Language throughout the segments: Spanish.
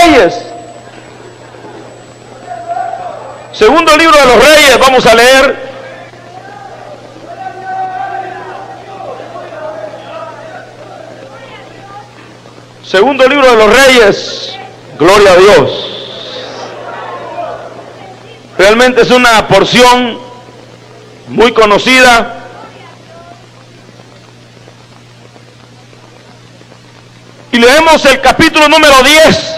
Reyes. Segundo libro de los Reyes, vamos a leer. Segundo libro de los Reyes, gloria a Dios. Realmente es una porción muy conocida. Y leemos el capítulo número 10.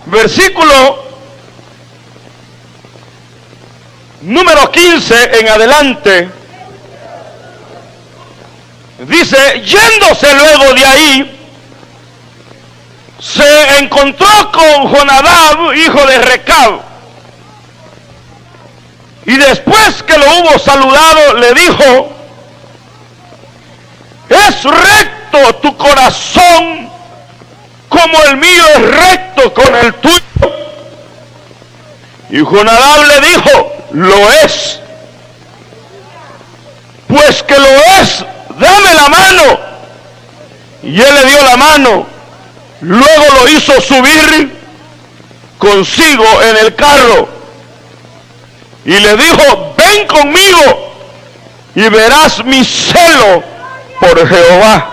Versículo número 15 en adelante. Dice, yéndose luego de ahí, se encontró con Jonadab, hijo de Recab. Y después que lo hubo saludado, le dijo, es recto tu corazón como el mío es recto con el tuyo. Y Jonadab le dijo, lo es. Pues que lo es, dame la mano. Y él le dio la mano. Luego lo hizo subir consigo en el carro. Y le dijo, ven conmigo y verás mi celo por Jehová.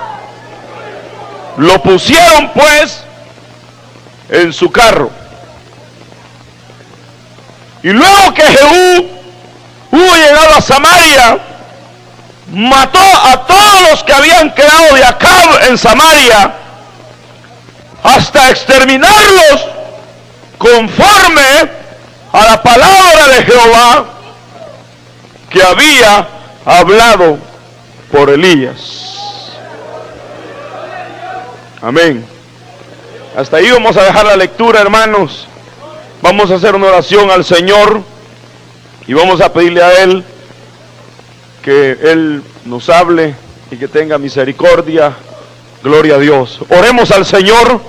Lo pusieron pues en su carro. Y luego que Jehú hubo llegado a Samaria, mató a todos los que habían quedado de Acab en Samaria, hasta exterminarlos conforme a la palabra de Jehová que había hablado por Elías. Amén. Hasta ahí vamos a dejar la lectura, hermanos. Vamos a hacer una oración al Señor y vamos a pedirle a Él que Él nos hable y que tenga misericordia. Gloria a Dios. Oremos al Señor.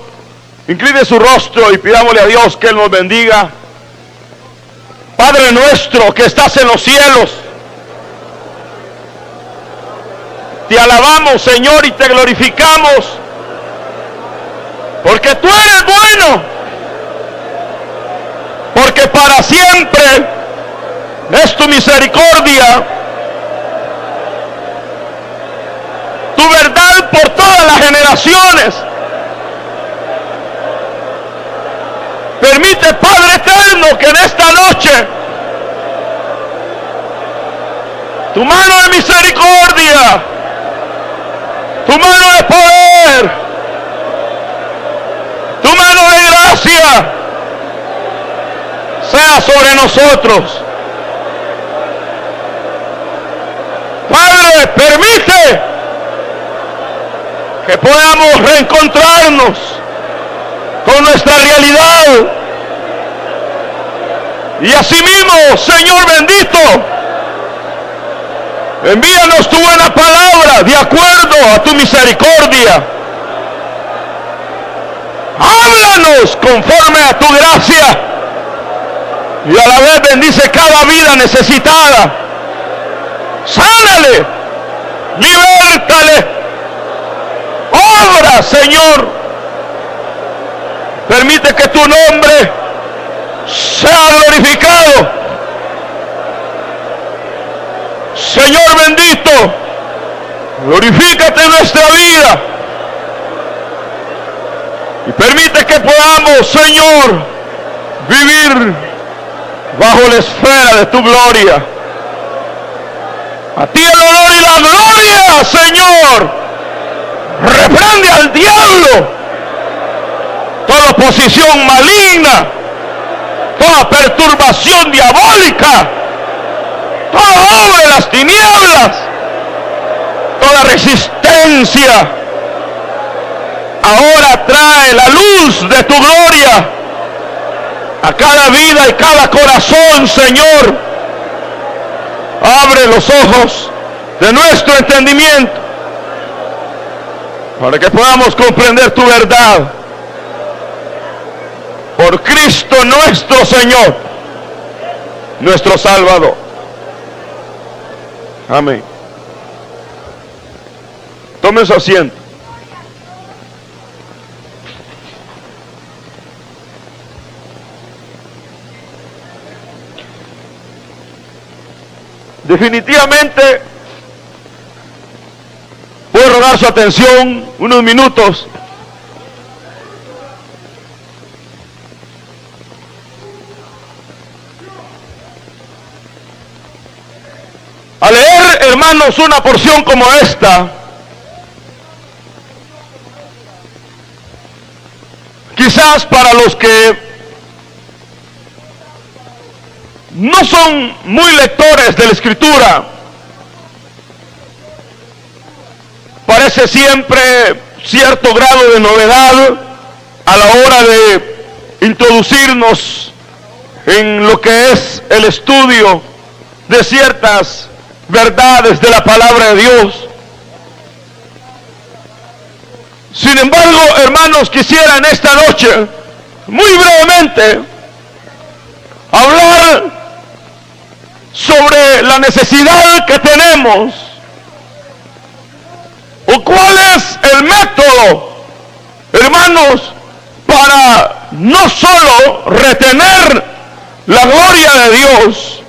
Incline su rostro y pidámosle a Dios que Él nos bendiga. Padre nuestro que estás en los cielos, te alabamos, Señor, y te glorificamos, porque tú eres bueno, porque para siempre es tu misericordia, tu verdad por todas las generaciones. Permite, Padre eterno, que en esta noche tu mano de misericordia, tu mano de poder, tu mano de gracia sea sobre nosotros. Padre, permite que podamos reencontrarnos con nuestra realidad. Y asimismo, Señor bendito, envíanos tu buena palabra de acuerdo a tu misericordia. Háblanos conforme a tu gracia y a la vez bendice cada vida necesitada. Sánale, libértale, obra, Señor. Permite que tu nombre sea glorificado. Señor bendito, glorifícate en nuestra vida y permite que podamos, Señor, vivir bajo la esfera de tu gloria. A ti el honor y la gloria, Señor. Reprende al diablo, toda oposición maligna, toda perturbación diabólica, toda obra de las tinieblas, toda resistencia. Ahora trae la luz de tu gloria a cada vida y cada corazón, Señor. Abre los ojos de nuestro entendimiento para que podamos comprender tu verdad. Por Cristo nuestro Señor, nuestro Salvador. Amén. Tome su asiento. Definitivamente puedo rogar su atención unos minutos. Al leer, hermanos, una porción como esta, quizás para los que no son muy lectores de la Escritura, parece siempre cierto grado de novedad a la hora de introducirnos en lo que es el estudio de ciertas verdades de la palabra de Dios. Sin embargo, hermanos, quisiera en esta noche, muy brevemente, hablar sobre la necesidad que tenemos, o cuál es el método, hermanos, para no solo retener la gloria de Dios,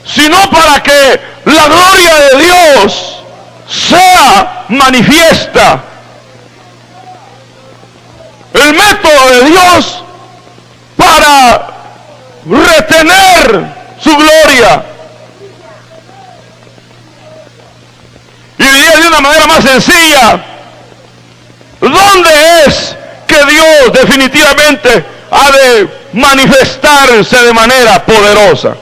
sino para que la gloria de Dios sea manifiesta. El método de Dios para retener su gloria. Y diría de una manera más sencilla, ¿dónde es que Dios definitivamente ha de manifestarse de manera poderosa?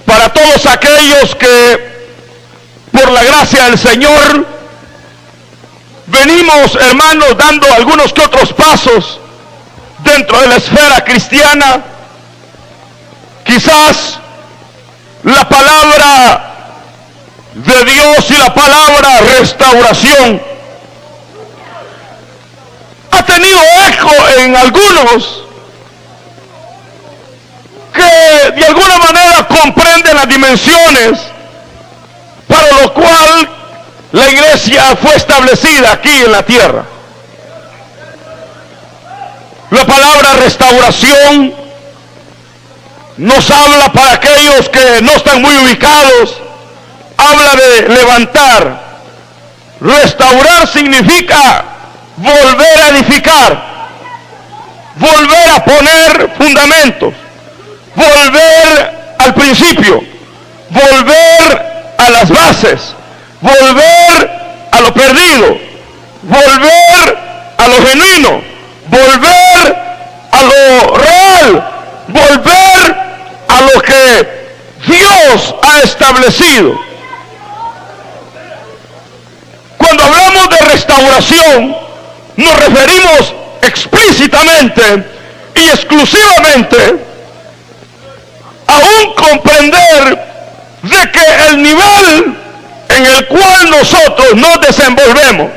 Para todos aquellos que por la gracia del Señor venimos, hermanos, dando algunos que otros pasos dentro de la esfera cristiana, quizás la palabra de Dios y la palabra restauración ha tenido eco en algunos que de alguna manera comprenden las dimensiones para lo cual la iglesia fue establecida aquí en la tierra. La palabra restauración nos habla, para aquellos que no están muy ubicados, habla de levantar. Restaurar significa volver a edificar, volver a poner fundamentos, volver al principio, volver a las bases, volver a lo perdido, volver a lo genuino, volver a lo real, volver a lo que Dios ha establecido. Cuando hablamos de restauración, nos referimos explícitamente y exclusivamente a un comprender de que el nivel en el cual nosotros nos desenvolvemos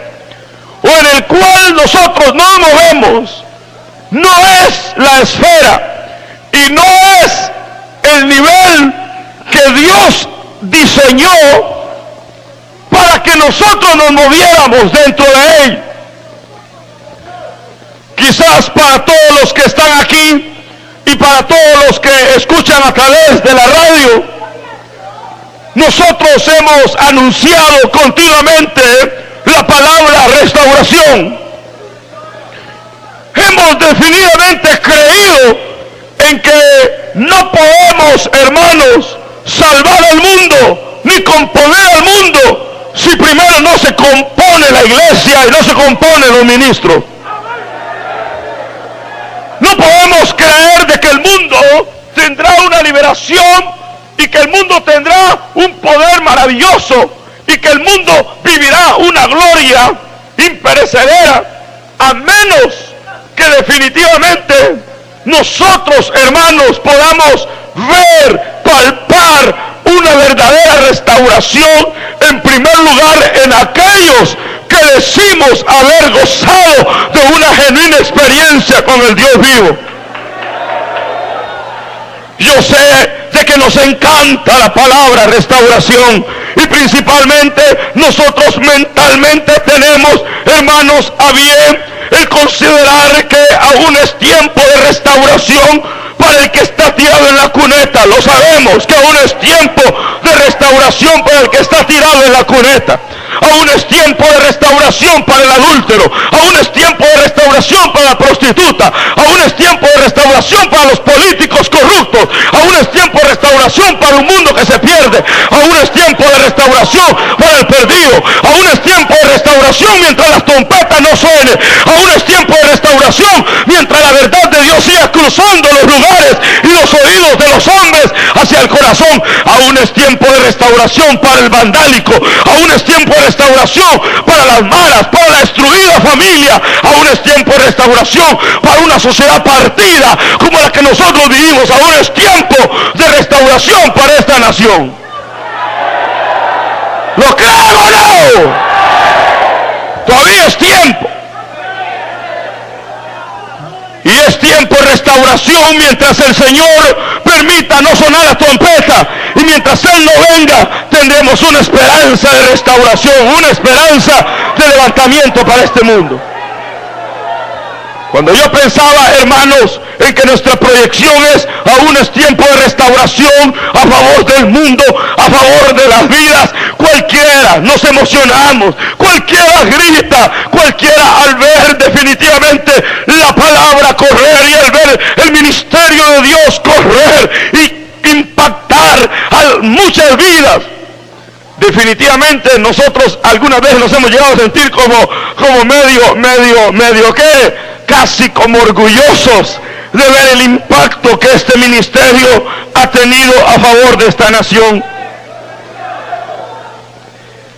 o en el cual nosotros nos movemos no es la esfera y no es el nivel que Dios diseñó para que nosotros nos moviéramos dentro de él. Quizás para todos los que están aquí y para todos los que escuchan a través de la radio, nosotros hemos anunciado continuamente la palabra restauración. Hemos definitivamente creído en que no podemos, hermanos, salvar al mundo ni componer al mundo si primero no se compone la iglesia y no se componen los ministros. No podemos creer de que el mundo tendrá una liberación y que el mundo tendrá un poder maravilloso y que el mundo vivirá una gloria imperecedera, a menos que definitivamente nosotros, hermanos, podamos ver, palpar una verdadera restauración, en primer lugar, en aquellos que decimos haber gozado de una genuina experiencia con el Dios vivo. Yo sé de que nos encanta la palabra restauración, y principalmente nosotros mentalmente tenemos, hermanos, a bien el considerar que aún es tiempo de restauración para el que está tirado en la cuneta. Lo sabemos que aún es tiempo de restauración para el que está tirado en la cuneta. Aún es tiempo de restauración para el adúltero. Aún es tiempo de restauración para la prostituta. Aún es tiempo de restauración para los políticos corruptos. Aún es tiempo de restauración para un mundo que se pierde. Aún es tiempo de restauración para el perdido. Aún es tiempo de restauración mientras las trompetas no suenen. Aún es tiempo de restauración mientras la verdad de Dios siga cruzando los lugares y los oídos de los hombres hacia el corazón. Aún es tiempo de restauración para el vandálico. Aún es tiempo de restauración para las malas, para la destruida familia. Aún es tiempo de restauración para una sociedad partida como la que nosotros vivimos. Aún es tiempo de restauración para esta nación. ¿Lo creen o no? Todavía es tiempo. Y es tiempo de restauración mientras el Señor permita no sonar la trompeta. Y mientras Él no venga, tendremos una esperanza de restauración, una esperanza de levantamiento para este mundo. Cuando yo pensaba, hermanos, en que nuestra proyección aún es tiempo de restauración a favor del mundo, a favor de las vidas, cualquiera nos emocionamos, cualquiera grita, cualquiera al ver definitivamente la palabra correr y al ver el ministerio de Dios correr y impactar a muchas vidas. Definitivamente nosotros alguna vez nos hemos llegado a sentir como medio ¿qué? Casi como orgullosos de ver el impacto que este ministerio ha tenido a favor de esta nación.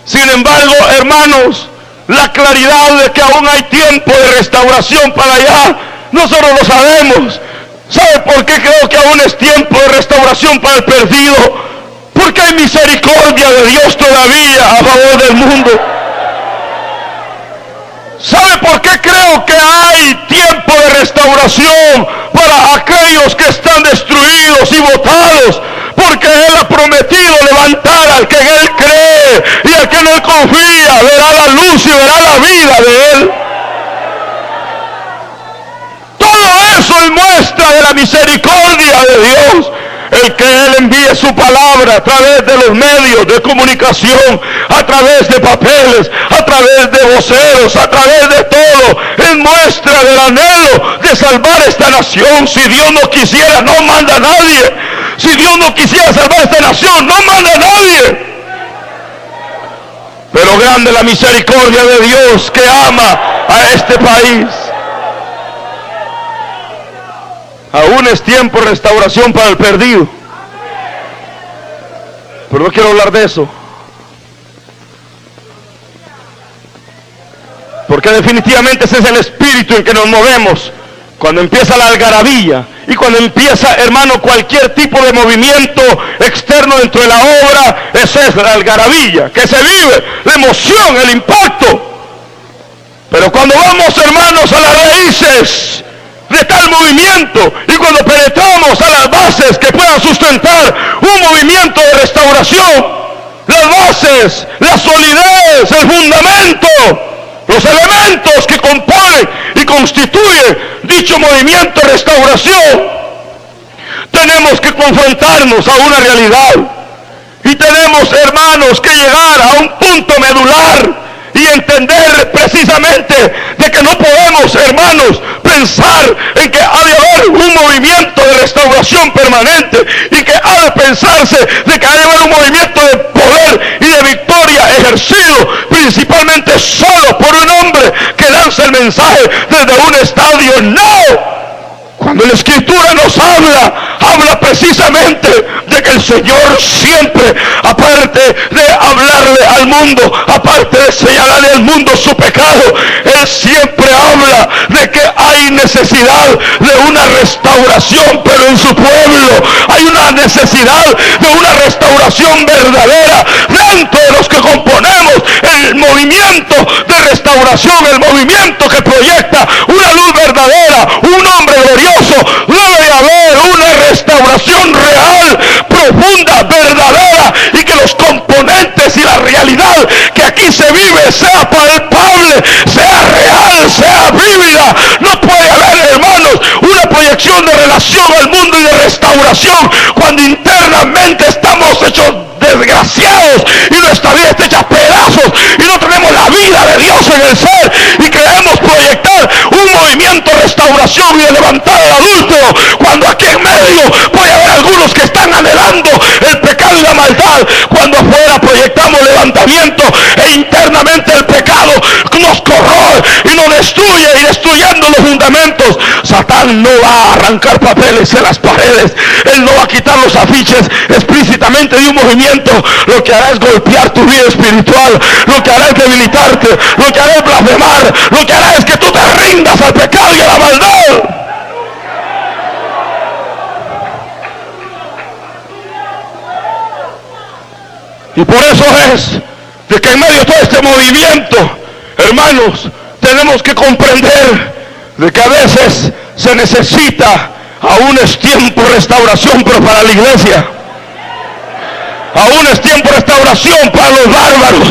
Sin embargo, hermanos, la claridad de que aún hay tiempo de restauración para allá, nosotros lo sabemos. ¿Sabe por qué creo que aún es tiempo de restauración para el perdido? Porque hay misericordia de Dios todavía a favor del mundo. ¿Sabe por qué creo que hay tiempo de restauración para aquellos que están destruidos y botados? Porque Él ha prometido levantar al que en Él cree, y al que en Él confía verá la luz y verá la vida de Él. Todo eso es muestra de la misericordia de Dios. El que Él envíe su palabra a través de los medios de comunicación, a través de papeles, a través de voceros, a través de todo, es muestra del anhelo de salvar esta nación. Si Dios no quisiera, no manda a nadie. Si Dios no quisiera salvar esta nación, no manda a nadie. Pero grande la misericordia de Dios que ama a este país. Aún es tiempo de restauración para el perdido. Pero no quiero hablar de eso. Porque definitivamente ese es el espíritu en que nos movemos. Cuando empieza la algarabía y cuando empieza, hermano, cualquier tipo de movimiento externo dentro de la obra, esa es la algarabía que se vive, la emoción, el impacto. Pero cuando vamos, hermanos, a las raíces de tal movimiento, y cuando penetramos a las bases que puedan sustentar un movimiento de restauración, las bases, la solidez, el fundamento, los elementos que componen y constituyen dicho movimiento de restauración, tenemos que confrontarnos a una realidad, y tenemos, hermanos, que llegar a un punto medular y entender precisamente de que no podemos, hermanos, pensar en que ha de haber un movimiento de restauración permanente, y que ha de pensarse de que ha de haber un movimiento de poder y de victoria ejercido principalmente solo por un hombre que lanza el mensaje desde un estadio. ¡No! Cuando la Escritura nos habla precisamente de que el Señor siempre, aparte de hablarle al mundo, aparte de señalarle al mundo su pecado, Él siempre habla de que hay necesidad de una restauración, pero en su pueblo hay una necesidad de una restauración verdadera dentro de los que componemos el movimiento de restauración, el movimiento que proyecta una luz verdadera, un hombre glorioso. Debe haber una restauración real, profunda, verdadera, y que los componentes y la realidad que aquí se vive sea palpable, sea real, sea vívida. No puede haber, hermanos, una proyección de relación al mundo y de restauración cuando internamente estamos hechos desgraciados y nuestra vida está hecha pedazos y no tenemos la vida de Dios en el ser, y queremos proyectar un movimiento de restauración y de levantar al adúltero, cuando aquí en medio puede haber algunos que están anhelando el pecado y la maldad, cuando afuera proyectamos levantamiento e internamente el pecado nos corroe y nos destruye, y destruyendo los fundamentos. Satán no va a arrancar papeles en las paredes, él no va a quitar los afiches explícitamente de un movimiento. Lo que hará es golpear tu vida espiritual, lo que hará es debilitarte, lo que hará es blasfemar, lo que hará es que tú te rindas al pecado y a la maldad. Y por eso es de que en medio de todo este movimiento, hermanos, tenemos que comprender de que a veces se necesita, aún es tiempo de restauración, pero para la iglesia. Aún es tiempo de restauración para los bárbaros.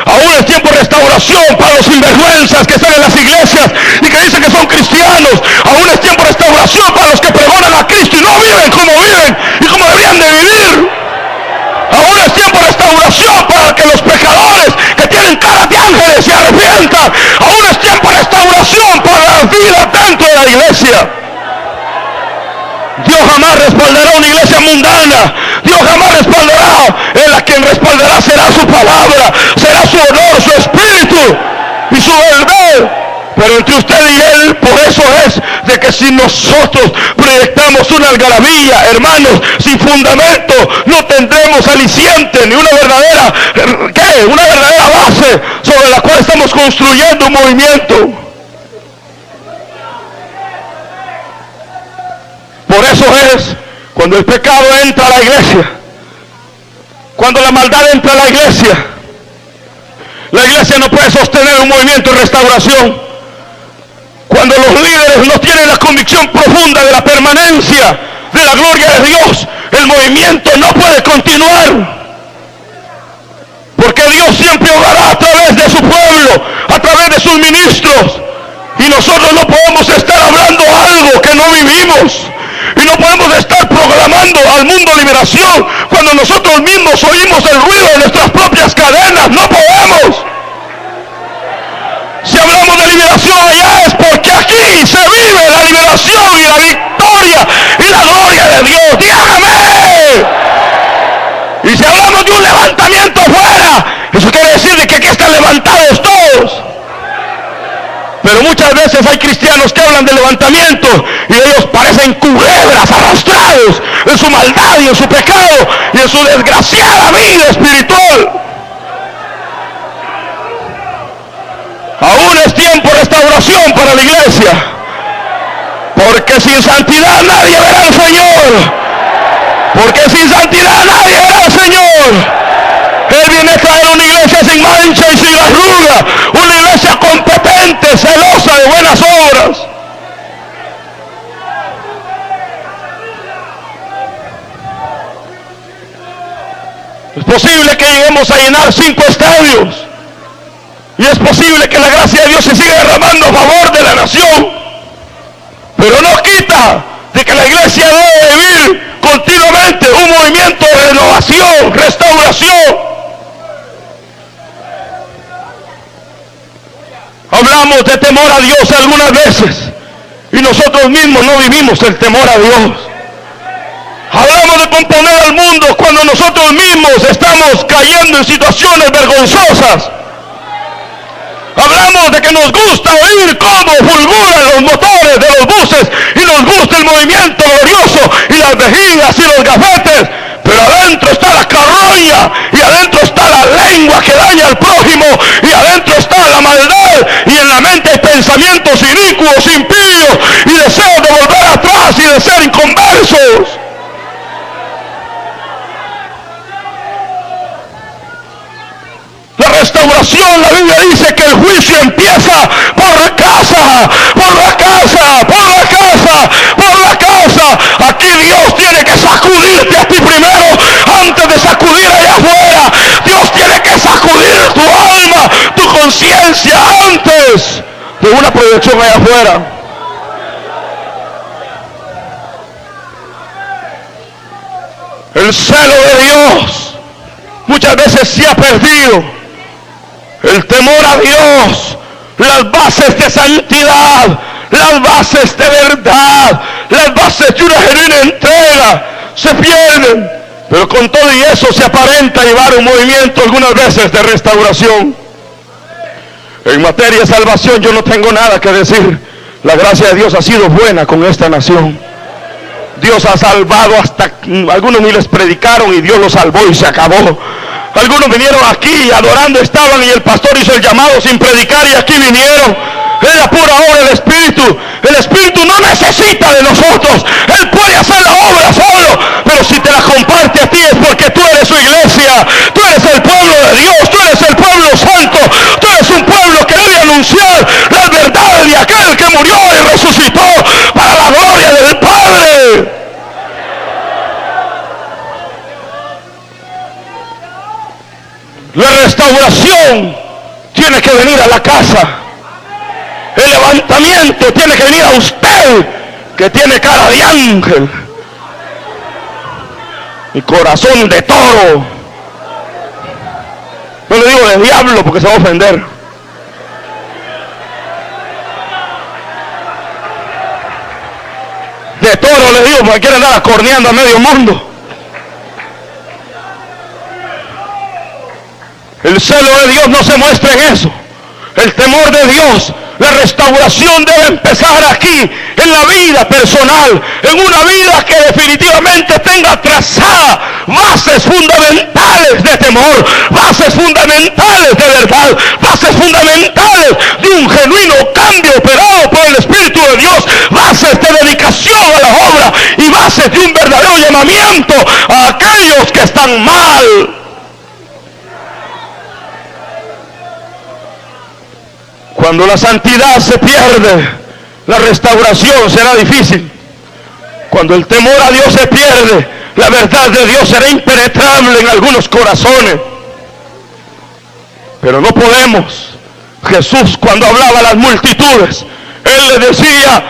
Aún es tiempo de restauración para los sinvergüenzas que están en las iglesias y que dicen que son cristianos. Aún es tiempo de restauración para los que pregonan a Cristo y no viven como viven y como deberían de vivir. Aún es tiempo de restauración para que los pecadores que tienen cara de ángeles se arrepientan. Aún es tiempo de restauración para la vida dentro de la iglesia. Dios jamás respaldará una iglesia mundana. Dios jamás respaldará. Él a quien respaldará será su palabra, será su honor, su espíritu y su verdad. Pero entre usted y él, por eso es de que si nosotros proyectamos una algarabía, hermanos, sin fundamento, no tendremos aliciente ni una verdadera, ¿qué? Una verdadera base sobre la cual estamos construyendo un movimiento. Por eso es, cuando el pecado entra a la iglesia, cuando la maldad entra a la iglesia no puede sostener un movimiento de restauración. Cuando los líderes no tienen la convicción profunda de la permanencia de la gloria de Dios, el movimiento no puede continuar. Porque Dios siempre obrará a través de su pueblo, a través de sus ministros. Y nosotros no podemos estar hablando algo que no vivimos. Y no podemos estar proclamando al mundo liberación cuando nosotros mismos oímos el ruido de nuestras propias cadenas. No podemos. Si hablamos de liberación allá es porque aquí se vive la liberación y la victoria y la gloria de Dios. ¡Dígame! Y si hablamos de un levantamiento afuera, eso quiere decir de que aquí están levantados todos. Pero muchas veces hay cristianos que hablan de levantamiento y ellos parecen culebras arrastrados en su maldad y en su pecado y en su desgraciada vida espiritual. Aún es tiempo de restauración para la iglesia, porque sin santidad nadie verá al Señor. Porque sin santidad nadie verá al Señor. Él viene a traer una iglesia sin mancha y sin arruga, una iglesia competente, celosa de buenas obras. Es posible que lleguemos a llenar 5 estadios. Y es posible que la gracia de Dios se siga derramando a favor de la nación. Pero no quita de que la iglesia debe vivir continuamente un movimiento de renovación, restauración. Hablamos de temor a Dios algunas veces y nosotros mismos no vivimos el temor a Dios. Hablamos de componer al mundo cuando nosotros mismos estamos cayendo en situaciones vergonzosas. Hablamos de que nos gusta oír cómo fulguran los motores de los buses y nos gusta el movimiento glorioso y las vejigas y los gafetes, pero a pensamientos inicuos, impíos y deseos de volver atrás y de ser inconversos. La restauración, la Biblia dice que el juicio empieza por la casa, por la casa, por la casa, por la casa. Aquí Dios tiene que sacudirte a ti primero antes de sacudir allá afuera. Dios tiene que sacudir tu alma, tu conciencia antes de una proyección allá afuera. El celo de Dios muchas veces se ha perdido. El temor a Dios, las bases de santidad, las bases de verdad, las bases de una genuina entrega se pierden. Pero con todo y eso se aparenta llevar un movimiento algunas veces de restauración. En materia de salvación yo no tengo nada que decir. La gracia de Dios ha sido buena con esta nación. Dios ha salvado hasta, algunos ni les predicaron y Dios los salvó y se acabó. Algunos vinieron aquí adorando, estaban y el pastor hizo el llamado sin predicar y aquí vinieron. Es la pura obra del Espíritu. El Espíritu no necesita de nosotros. Él puede hacer la obra solo. Pero si te la comparte a ti es porque tú eres su iglesia. Tú eres el pueblo de Dios. Tú eres el pueblo santo. Tú eres un pueblo que debe anunciar las verdades de aquel que murió y resucitó para la gloria del Padre. La restauración tiene que venir a la casa. El levantamiento tiene que venir a usted, que tiene cara de ángel y corazón de toro. No le digo de diablo porque se va a ofender. De toro le digo porque quiere andar acorneando a medio mundo. El celo de Dios no se muestra en eso. El temor de Dios, la restauración debe empezar aquí, en la vida personal, en una vida que definitivamente tenga trazada bases fundamentales de temor, bases fundamentales de verdad, bases fundamentales de un genuino cambio operado por el Espíritu de Dios, bases de dedicación a la obra y bases de un verdadero llamamiento a aquellos que están mal. Cuando la santidad se pierde, la restauración será difícil. Cuando el temor a Dios se pierde, la verdad de Dios será impenetrable en algunos corazones. Pero no podemos. Jesús, cuando hablaba a las multitudes, Él les decía,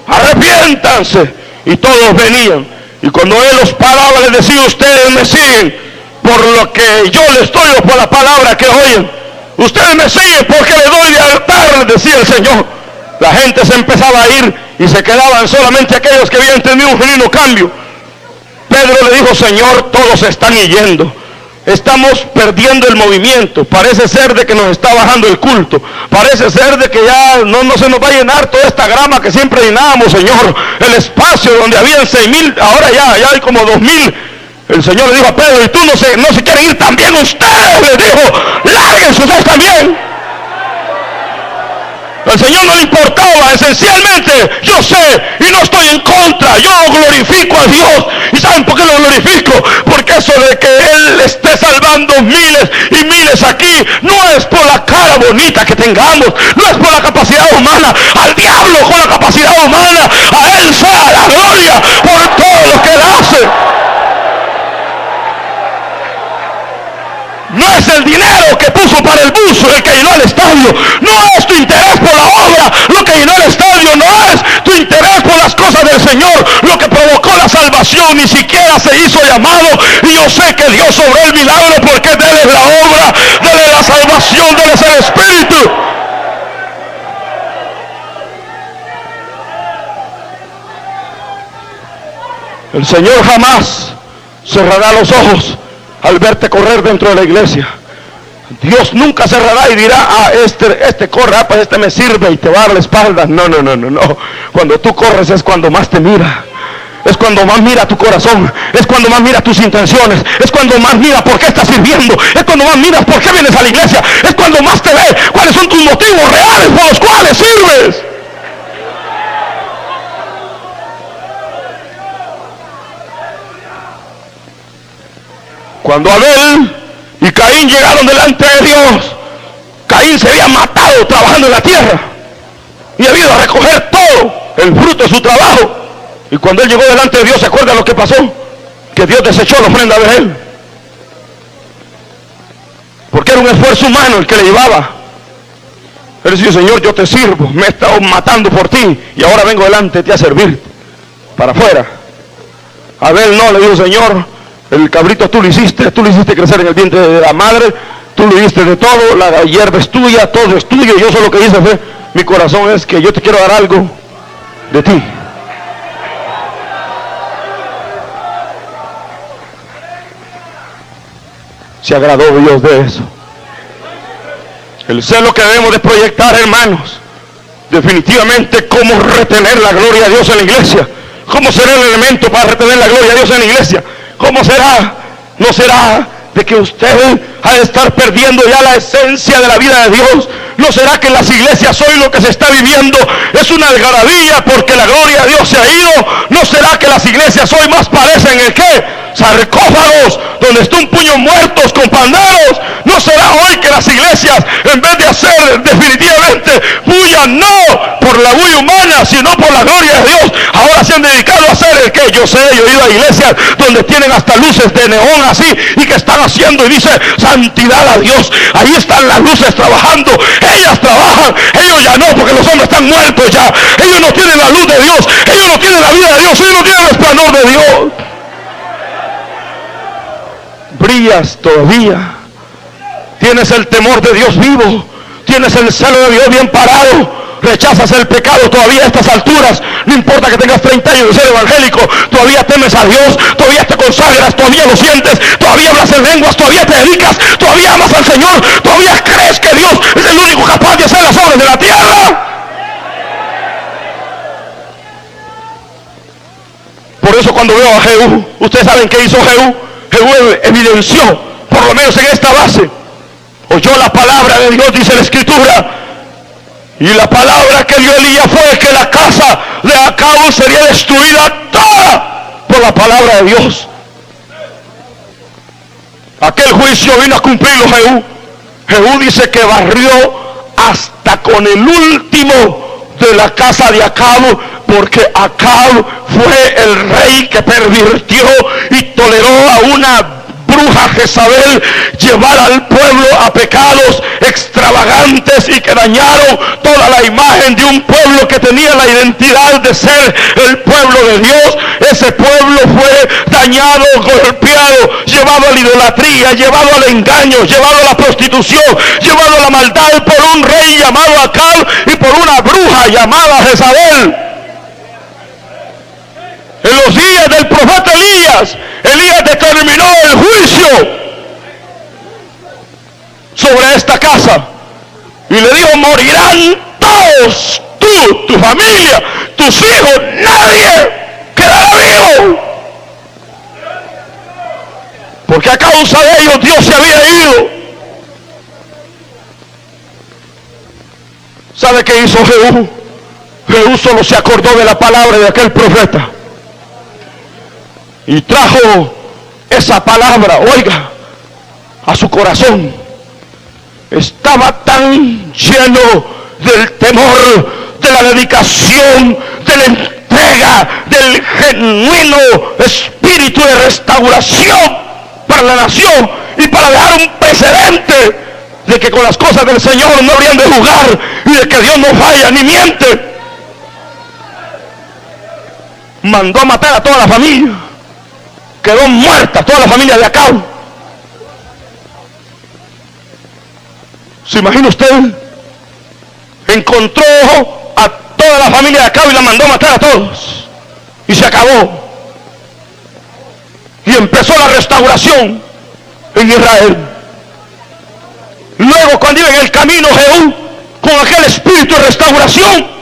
arrepiéntanse, y todos venían. Y cuando Él los paraba, les decía, ustedes me siguen por lo que yo les doy o por la palabra que oyen. Ustedes me siguen porque les doy de altar, decía el Señor. La gente se empezaba a ir y se quedaban solamente aquellos que habían tenido un genuino cambio. Pedro le dijo, Señor, todos se están yendo. Estamos perdiendo el movimiento. Parece ser de que nos está bajando el culto. Parece ser de que ya no se nos va a llenar toda esta grama que siempre llenábamos, Señor. El espacio donde habían 6,000, ahora ya hay como 2,000. El Señor le dijo a Pedro, y tú no se quieren ir también ustedes, les dijo, lárguense ustedes también. Al Señor no le importaba, esencialmente, yo sé, y no estoy en contra, yo glorifico a Dios. ¿Y saben por qué lo glorifico? Porque eso de que Él esté salvando miles y miles aquí, no es por la cara bonita que tengamos, no es por la capacidad humana. Al diablo con la capacidad humana, a Él sea la gloria por todo lo que Él hace. No es el dinero que puso para el buzo el que llenó el estadio. No es tu interés por la obra lo que llenó el estadio. No es tu interés por las cosas del Señor lo que provocó la salvación. Ni siquiera se hizo llamado. Y yo sé que Dios obró el milagro porque de Él es la obra, de Él es la salvación, de Él es el Espíritu. El Señor jamás cerrará los ojos al verte correr dentro de la iglesia. Dios nunca cerrará y dirá, este corre, pues este me sirve y te va a dar la espalda. No. Cuando tú corres es cuando más te mira. es cuando más mira tu corazón, es cuando más mira tus intenciones, es cuando más mira por qué estás sirviendo, es cuando más miras por qué vienes a la iglesia, es cuando más te ve cuáles son tus motivos reales por los cuales sirves. Cuando Abel y Caín llegaron delante de Dios, Caín se había matado trabajando en la tierra y había ido a recoger todo el fruto de su trabajo. Y cuando él llegó delante de Dios, ¿se acuerda lo que pasó? Que Dios desechó la ofrenda de él, porque era un esfuerzo humano el que le llevaba. Él decía: Señor, yo te sirvo, me he estado matando por ti y ahora vengo delante de ti a servir para afuera. Abel no, le dijo: Señor, el cabrito tú lo hiciste crecer en el vientre de la madre, tú lo diste de todo, la hierba es tuya, todo es tuyo, yo solo lo que hice fue, mi corazón es que yo te quiero dar algo de ti. Se agradó Dios de eso. El celo que debemos de proyectar, hermanos, definitivamente cómo retener la gloria de Dios en la iglesia, cómo será el elemento para retener la gloria de Dios en la iglesia. ¿Cómo será? ¿No será de que usted ha de estar perdiendo ya la esencia de la vida de Dios? ¿No será que en las iglesias hoy lo que se está viviendo es una algarabía porque la gloria de Dios se ha ido? ¿No será que las iglesias hoy más parecen el qué? Sarcófagos donde está un puño muertos con panderos. ¿No será hoy que las iglesias, en vez de hacer definitivamente bulla, no por la bulla humana, sino por la gloria de Dios, ahora se han dedicado a hacer el que? Yo sé, yo he ido a iglesias donde tienen hasta luces de neón así y que están haciendo y dice santidad a Dios. Ahí están las luces trabajando, ellas trabajan, ellos ya no, porque los hombres están muertos ya. Ellos no tienen la luz de Dios, ellos no tienen la vida de Dios, ellos no tienen el resplandor de Dios. Brillas todavía, tienes el temor de Dios vivo, tienes el celo de Dios bien parado, rechazas el pecado todavía a estas alturas. No importa que tengas 30 años de ser evangélico, todavía temes a Dios, todavía te consagras, todavía lo sientes, todavía hablas en lenguas, todavía te dedicas, todavía amas al Señor, todavía crees que Dios es el único capaz de hacer las obras de la tierra. Por eso cuando veo a Jehú, ustedes saben qué hizo Jehú. Jehú evidenció, por lo menos en esta base, oyó la palabra de Dios, dice la escritura, y la palabra que dio Elías fue que la casa de Acab sería destruida toda por la palabra de Dios. Aquel juicio vino a cumplirlo Jehú. Jehú dice que barrió hasta con el último de la casa de Acab, porque Acab fue el rey que pervirtió y toleró a una bruja Jezabel llevar al pueblo a pecados extravagantes y que dañaron toda la imagen de un pueblo que tenía la identidad de ser el pueblo de Dios. Ese pueblo fue dañado, golpeado, llevado a la idolatría, llevado al engaño, llevado a la prostitución, llevado a la maldad por un rey llamado Acab y por una bruja llamada Jezabel. En los días del profeta Elías, Elías determinó el juicio sobre esta casa y le dijo: morirán todos, tú, tu familia, tus hijos, nadie quedará vivo, porque a causa de ellos Dios se había ido. ¿Sabe qué hizo Jehú? Jehú solo se acordó de la palabra de aquel profeta y trajo esa palabra, oiga, a su corazón. Estaba tan lleno del temor, de la dedicación, de la entrega, del genuino espíritu de restauración para la nación y para dejar un precedente de que con las cosas del Señor no habrían de jugar y de que Dios no falla ni miente. Mandó a matar a toda la familia. Quedó muerta toda la familia de Acab. ¿Se imagina usted? Encontró a toda la familia de Acab y la mandó a matar a todos. Y se acabó. Y empezó la restauración en Israel. Luego, cuando iba en el camino Jehú, con aquel espíritu de restauración,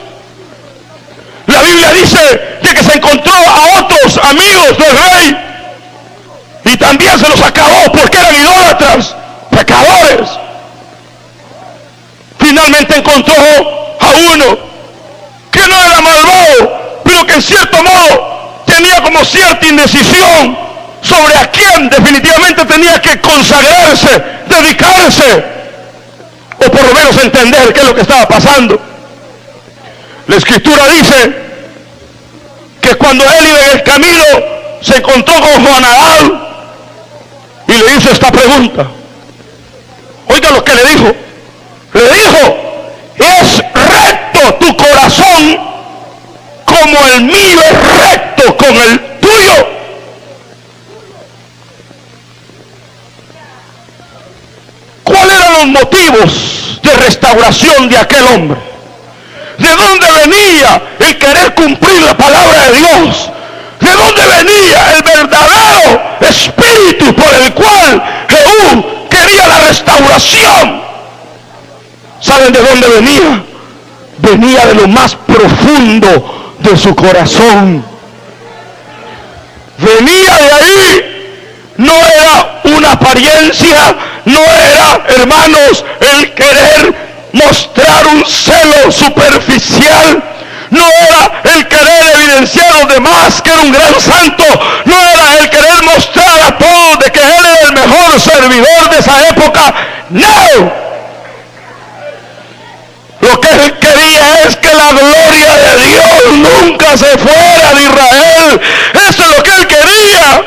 la Biblia dice de que se encontró a otros amigos del rey y también se los acabó porque eran idólatras, pecadores. Finalmente encontró a uno que no era malvado, pero que en cierto modo tenía como cierta indecisión sobre a quién definitivamente tenía que consagrarse, dedicarse, o por lo menos entender qué es lo que estaba pasando. La escritura dice que cuando él iba en el camino se encontró con Jonadab y le hizo esta pregunta. Oiga lo que le dijo. Le dijo: ¿es recto tu corazón como el mío es recto con el tuyo? ¿Cuáles eran los motivos de restauración de aquel hombre? ¿De dónde venía el querer cumplir la palabra de Dios? ¿De dónde venía el verdadero espíritu por el cual Jehú quería la restauración? ¿Saben de dónde venía? Venía de lo más profundo de su corazón. Venía de ahí. No era una apariencia, no era, hermanos, el querer mostrar un celo superficial, no era el querer evidenciar a los demás que era un gran santo, no era el querer mostrar a todos de que él era el mejor servidor de esa época. No, lo que él quería es que la gloria de Dios nunca se fuera de Israel. Eso es lo que él quería.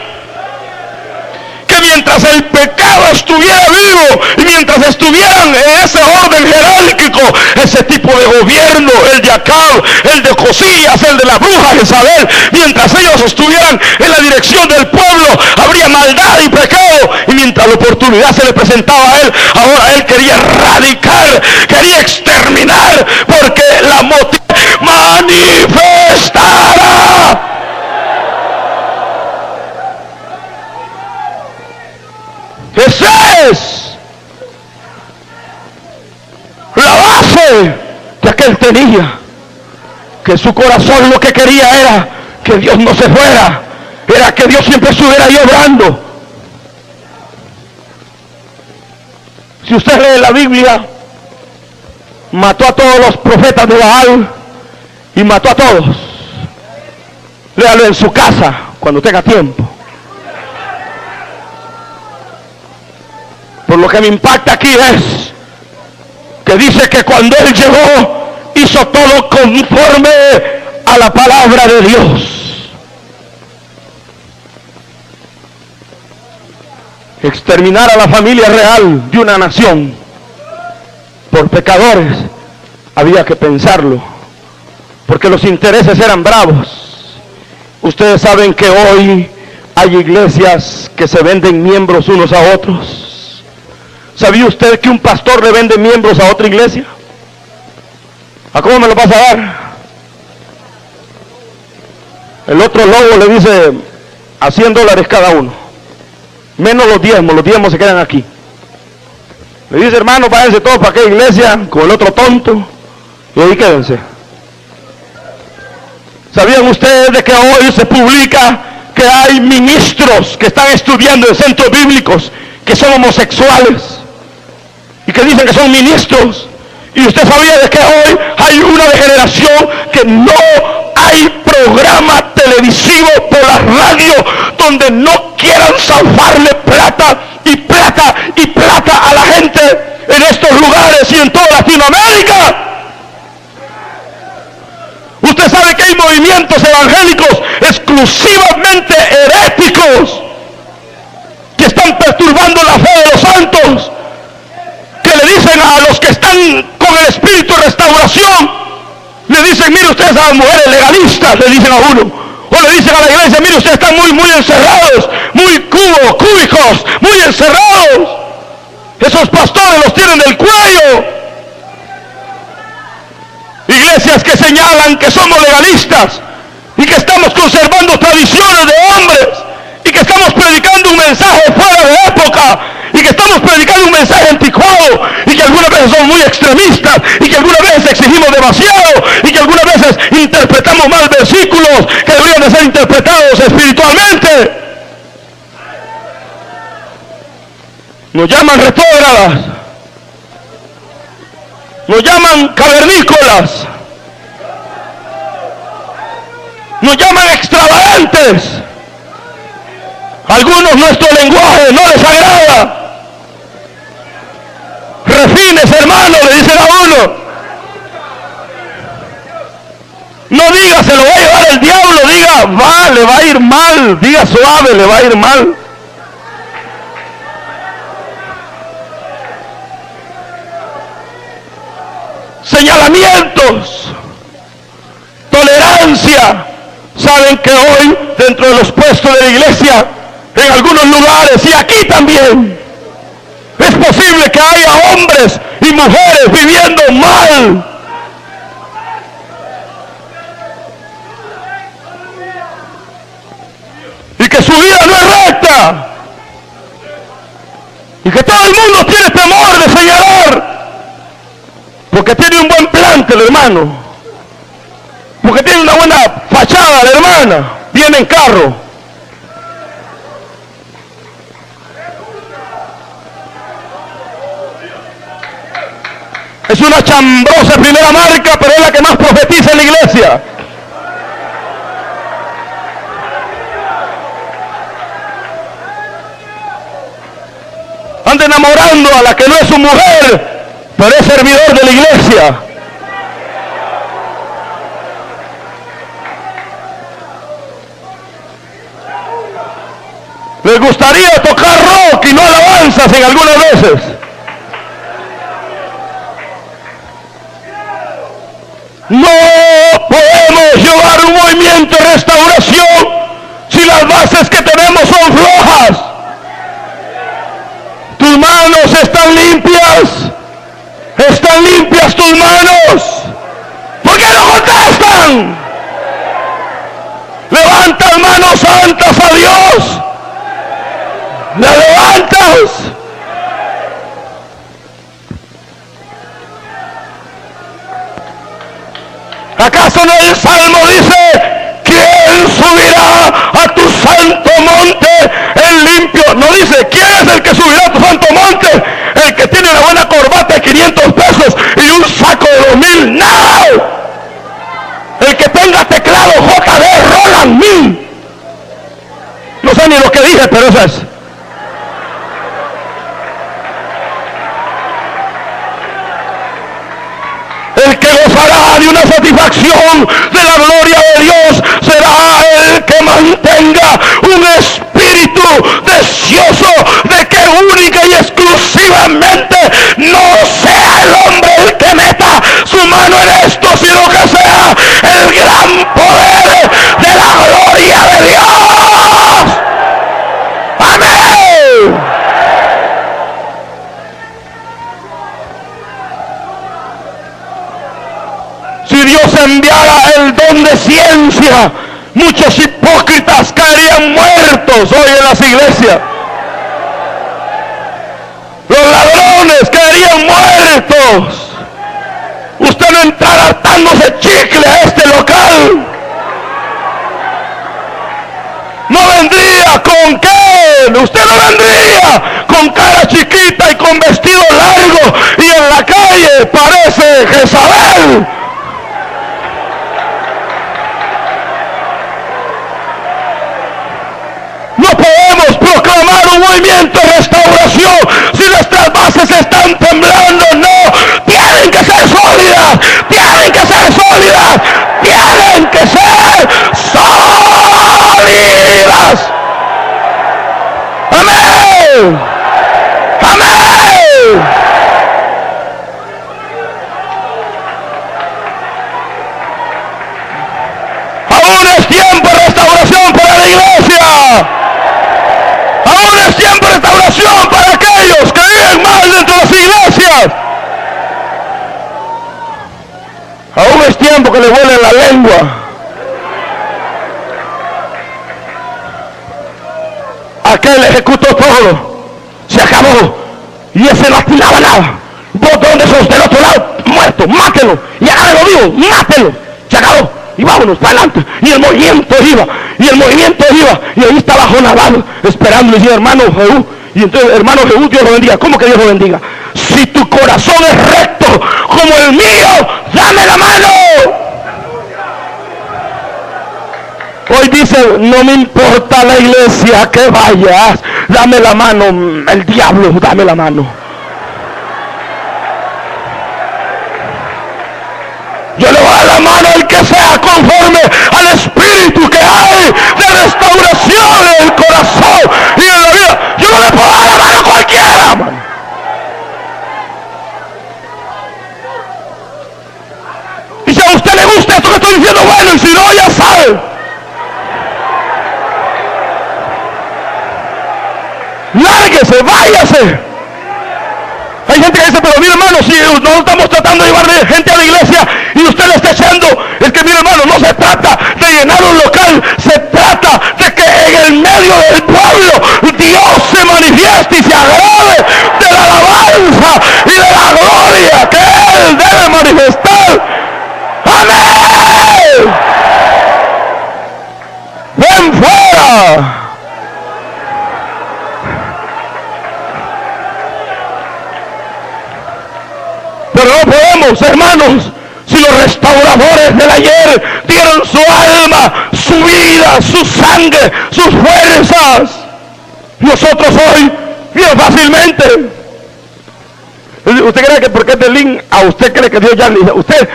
Que mientras el pecado estuviera vivo y mientras estuvieran en ese orden jerárquico, ese tipo de gobierno, el de Acab, el de Josías, el de la bruja Jezabel, mientras ellos estuvieran en la dirección del pueblo, habría maldad y pecado. Y mientras la oportunidad se le presentaba a él, ahora él quería erradicar, quería exterminar, porque la manifestará. Esa es la base que aquel tenía, que su corazón lo que quería era que Dios no se fuera, era que Dios siempre estuviera ahí obrando. Si usted lee la Biblia, mató a todos los profetas de Baal y mató a todos. Léalo en su casa cuando tenga tiempo. Por lo que me impacta aquí es que dice que cuando él llegó, hizo todo conforme a la palabra de Dios. Exterminar a la familia real de una nación por pecadores, había que pensarlo, porque los intereses eran bravos. Ustedes saben que hoy hay iglesias que se venden miembros unos a otros. ¿Sabía usted que un pastor le vende miembros a otra iglesia? ¿A cómo me lo vas a dar? El otro lobo le dice a $100 cada uno, menos los diezmos se quedan aquí. Le dice: hermano, váyanse todos para aquella iglesia con el otro tonto y ahí quédense. ¿Sabían ustedes de que hoy se publica que hay ministros que están estudiando en centros bíblicos que son homosexuales y que dicen que son ministros? Y usted sabía de que hoy hay una generación que no hay programa televisivo por la radio donde no quieran zafarle plata y plata y plata a la gente en estos lugares y en toda Latinoamérica. Usted sabe que hay movimientos evangélicos exclusivamente heréticos que están perturbando la fe de los santos, que le dicen a los que están con el espíritu de restauración, le dicen: mire ustedes a las mujeres legalistas, le dicen a uno, o le dicen a la iglesia: mire ustedes están muy encerrados, muy cúbicos, muy encerrados, esos pastores los tienen del cuello. Iglesias que señalan que somos legalistas y que estamos conservando tradiciones de hombres y que estamos predicando un mensaje fuera de época y que estamos predicando un mensaje anticuado y que algunas veces somos muy extremistas y que algunas veces exigimos demasiado y que algunas veces interpretamos mal versículos que que ser interpretados espiritualmente. Nos llaman retrógradas, nos llaman cavernícolas, nos llaman extravagantes. Algunos nuestro lenguaje no les agrada. Refines, hermano, le dicen a uno. No diga se lo va a llevar el diablo, diga va, le va a ir mal, diga suave, le va a ir mal. Señalamientos, tolerancia. Saben que hoy dentro de los puestos de la iglesia, en algunos lugares y aquí también, es posible que haya hombres y mujeres viviendo mal. Y que su vida no es recta. Y que todo el mundo tiene temor de señalar. Porque tiene un buen plante el hermano. Porque tiene una buena fachada la hermana. Viene en carro. Es una chambrosa primera marca, pero es la que más profetiza en la iglesia. Anda enamorando a la que no es su mujer, pero es servidor de la iglesia. Les gustaría tocar rock y no alabanzas en algunas veces. No podemos llevar un movimiento de restauración si las bases que tenemos son flojas. Tus manos están limpias. ¿Están limpias tus manos? ¿Por qué no contestan? Levantas manos santas a Dios. ¿La levantas? ¿Acaso no el Salmo dice, ¿quién subirá a tu santo monte el limpio? No dice, ¿quién es el que subirá a tu santo monte? El que tiene una buena corbata de 500 pesos y un saco de 2000. ¡No! El que tenga teclado JD Roland 1000. No sé ni lo que dije, pero eso es. El que gozará de una satisfacción de la gloria de Dios será el que mantenga un espíritu deseoso de que única y exclusivamente no sea el hombre el que meta su mano en esto, sino que sea el gran poder de la gloria de Dios. Amén. Si Dios enviara el don de ciencia, muchos hipócritas caerían muertos hoy en las iglesias. Los ladrones caerían muertos. Usted no entrará hartándose chicle a este local. No vendría con qué. Usted no vendría con cara chiquita y con vestido largo y en la calle parece Jezabel. No podemos proclamar un movimiento de restauración si nuestras bases están temblando. No, tienen que ser sólidas, tienen que ser sólidas, tienen que ser sólidas. Amén, amén. Aún es tiempo de restauración para la iglesia. Aún es tiempo de restauración para aquellos que viven mal dentro de las iglesias. Aún es tiempo que le vuelen la lengua. Aquel ejecutó todo. Se acabó. Y ese no atinaba nada. ¿Vos dónde sos? Del otro lado, muerto. Mátelo. Y agárrelo vivo. Mátelo. Se acabó. y vámonos para adelante. Y el movimiento iba, y ahí estaba Jonadab esperando. Y decía, hermano Jehú, y entonces, hermano Jehú, Dios lo bendiga. ¿Cómo que Dios lo bendiga? Si tu corazón es recto como el mío, dame la mano. Hoy dice, no me importa la iglesia que vayas, dame la mano. El diablo, dame la mano. Yo le voy a dar la mano al que sea conforme al espíritu que hay de restauración en el corazón y en la vida. Yo no le puedo dar la mano a cualquiera, man. Y si a usted le gusta esto que estoy diciendo, bueno, y si no, ya sabe. Lárguese, váyase. Hay gente que dice, pero mire hermano, si no estamos tratando de llevar gente a la iglesia y usted le está echando, es que mire hermano, no se trata de llenar un local, se trata de que en el medio del pueblo Dios se manifieste y se agrade de la alabanza y de la gloria que Él debe manifestar. ¡Amén! ¡Ven fuera! Pero no podemos, hermanos, si los restauradores del ayer dieron su alma, su vida, su sangre, sus fuerzas. Nosotros hoy, bien fácilmente. ¿Usted cree que porque es de Lin, a usted cree que Dios ya le dice, usted,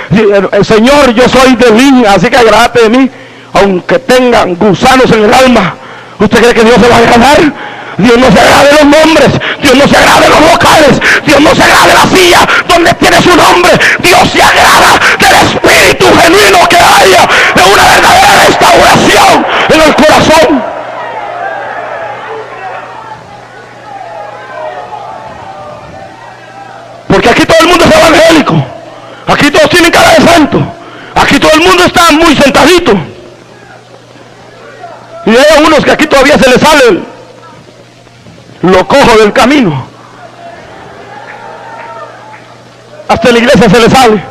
el Señor, yo soy de Lin, así que agrádate de mí, aunque tengan gusanos en el alma? ¿Usted cree que Dios se va a agradar? Dios no se agrada de los nombres, Dios no se agrada de los locales, Dios no se agrada de la silla donde tiene su nombre. Dios se agrada del espíritu genuino que haya, de una verdadera restauración en el corazón. Porque aquí todo el mundo es evangélico, aquí todos tienen cara de santo, aquí todo el mundo está muy sentadito, y hay unos que aquí todavía se les sale lo cojo del camino. Hasta en la iglesia se les sale.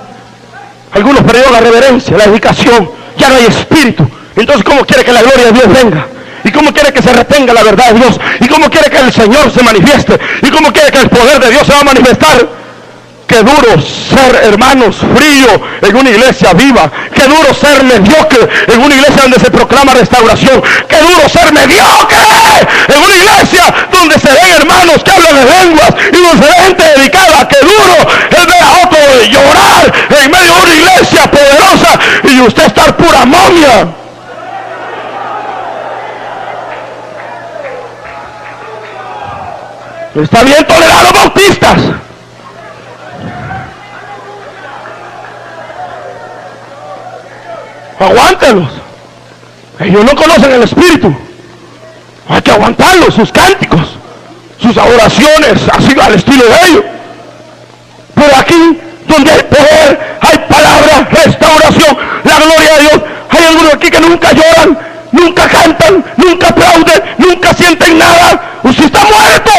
Algunos perdieron la reverencia, la dedicación, ya no hay espíritu. Entonces, ¿cómo quiere que la gloria de Dios venga? ¿Y cómo quiere que se retenga la verdad de Dios? ¿Y cómo quiere que el Señor se manifieste? ¿Y cómo quiere que el poder de Dios se va a manifestar? Qué duro ser, hermanos, frío en una iglesia viva. Qué duro ser mediocre en una iglesia donde se proclama restauración. Qué duro ser mediocre en una iglesia donde se ven hermanos que hablan de lenguas y donde se ve gente dedicada. Qué duro es ver a otro llorar en medio de una iglesia poderosa y usted estar pura momia. Está bien tolerar a los bautistas. Aguántelos. Ellos no conocen el espíritu. Hay que aguantarlos, sus cánticos, sus oraciones, así al estilo de ellos. Pero aquí, donde hay poder, hay palabra, restauración, la gloria de Dios. Hay algunos aquí que nunca lloran, nunca cantan, nunca aplauden, nunca sienten nada. Usted está muerto.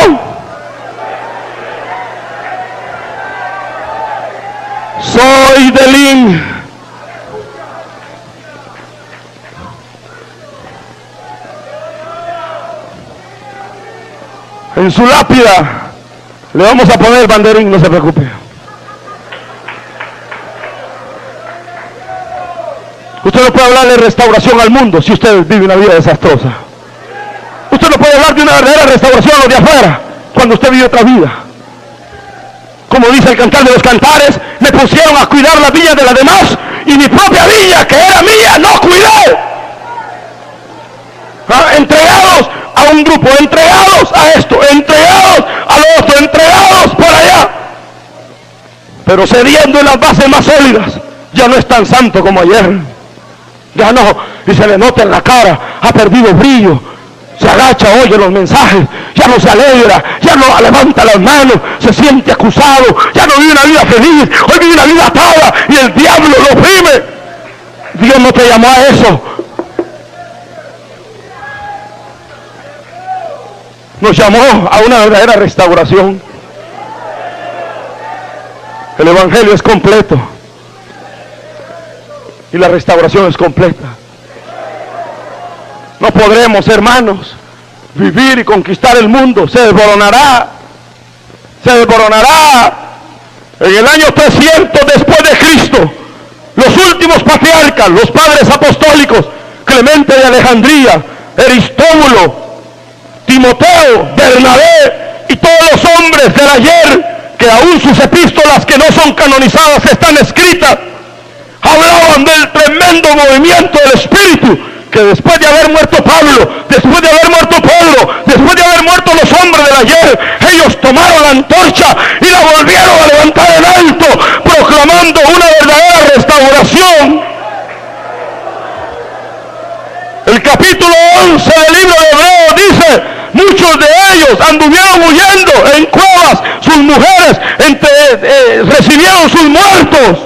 Soy de Lin. En su lápida le vamos a poner el banderín, no se preocupe. Usted no puede hablar de restauración al mundo si usted vive una vida desastrosa. Usted no puede hablar de una verdadera restauración a los de afuera cuando usted vive otra vida. Como dice el cantar de los cantares, me pusieron a cuidar la viña de las demás y mi propia viña, que era mía, no cuidé. Entregados a un grupo, entregados a esto, entregados a lo otro, entregados por allá, pero cediendo en las bases más sólidas. Ya no es tan santo como ayer, ya no, y se le nota en la cara, ha perdido brillo, se agacha, oye los mensajes, ya no se alegra, ya no levanta las manos, se siente acusado, ya no vive una vida feliz, hoy vive una vida atada y el diablo lo oprime. Dios no te llamó a eso. Nos llamó a una verdadera restauración. El evangelio es completo. y la restauración es completa. No podremos, hermanos, vivir y conquistar el mundo. Se desboronará. Se desboronará. En el año 300 después de Cristo, los últimos patriarcas, los padres apostólicos, Clemente de Alejandría, Aristóbulo, Timoteo, Bernabé y todos los hombres del ayer, que aún sus epístolas que no son canonizadas están escritas, hablaban del tremendo movimiento del Espíritu, que después de haber muerto Pablo, después de haber muerto Pedro, después de haber muerto los hombres del ayer, ellos tomaron la antorcha y la volvieron a levantar en alto, proclamando una verdadera restauración. El capítulo 11 del libro de Hebreos dice: muchos de ellos anduvieron huyendo en cuevas, sus mujeres recibieron sus muertos,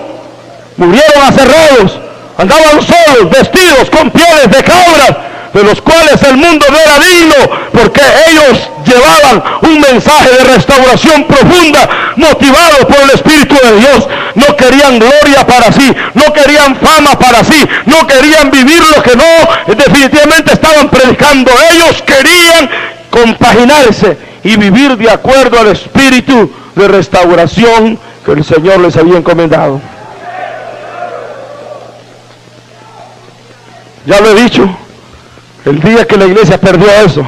murieron aserrados, andaban solos, vestidos con pieles de cabras, de los cuales el mundo no era digno, porque ellos llevaban un mensaje de restauración profunda, motivado por el Espíritu de Dios. No querían gloria para sí, no querían fama para sí, no querían vivir lo que no definitivamente estaban predicando. Ellos querían compaginarse y vivir de acuerdo al espíritu de restauración que el Señor les había encomendado. Ya lo he dicho, el día que la iglesia perdió eso,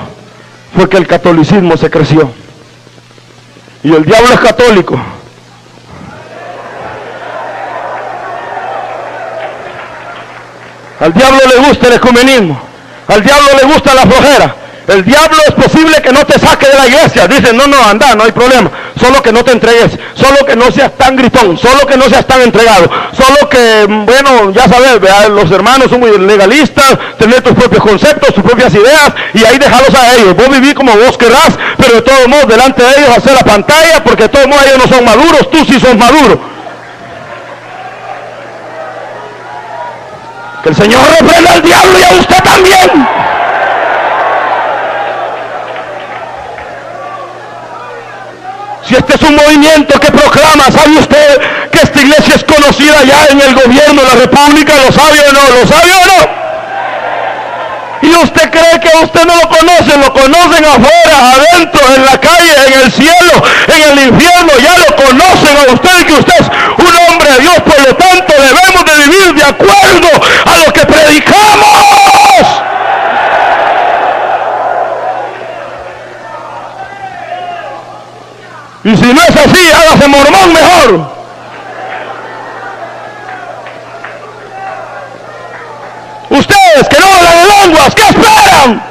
fue que el catolicismo se creció. Y el diablo es católico. Al diablo le gusta el ecumenismo, al diablo le gusta la flojera. El diablo es posible que no te saque de la iglesia. Dice: no, anda, no hay problema. Solo que no te entregues, solo que no seas tan gritón, solo que no seas tan entregado, solo que, bueno, ya sabes, los hermanos son muy legalistas, tener tus propios conceptos, tus propias ideas, y ahí déjalos a ellos. Vos vivís como vos querrás, pero de todos modos delante de ellos hacer la pantalla, porque de todos modos ellos no son maduros, tú sí sos maduro. Que el Señor reprenda al diablo y a usted también. Si este es un movimiento que proclama, ¿sabe usted que esta iglesia es conocida ya en el gobierno de la República? ¿Lo sabe o no? ¿Lo sabe o no? Y usted cree que usted no lo conocen afuera, adentro, en la calle, en el cielo, en el infierno. Ya lo conocen a usted, que usted es un hombre de Dios. Por lo tanto, debemos de vivir de acuerdo a lo que predicamos. Y si no es así, hágase mormón mejor. Ustedes que no hablan en lenguas, ¿qué esperan?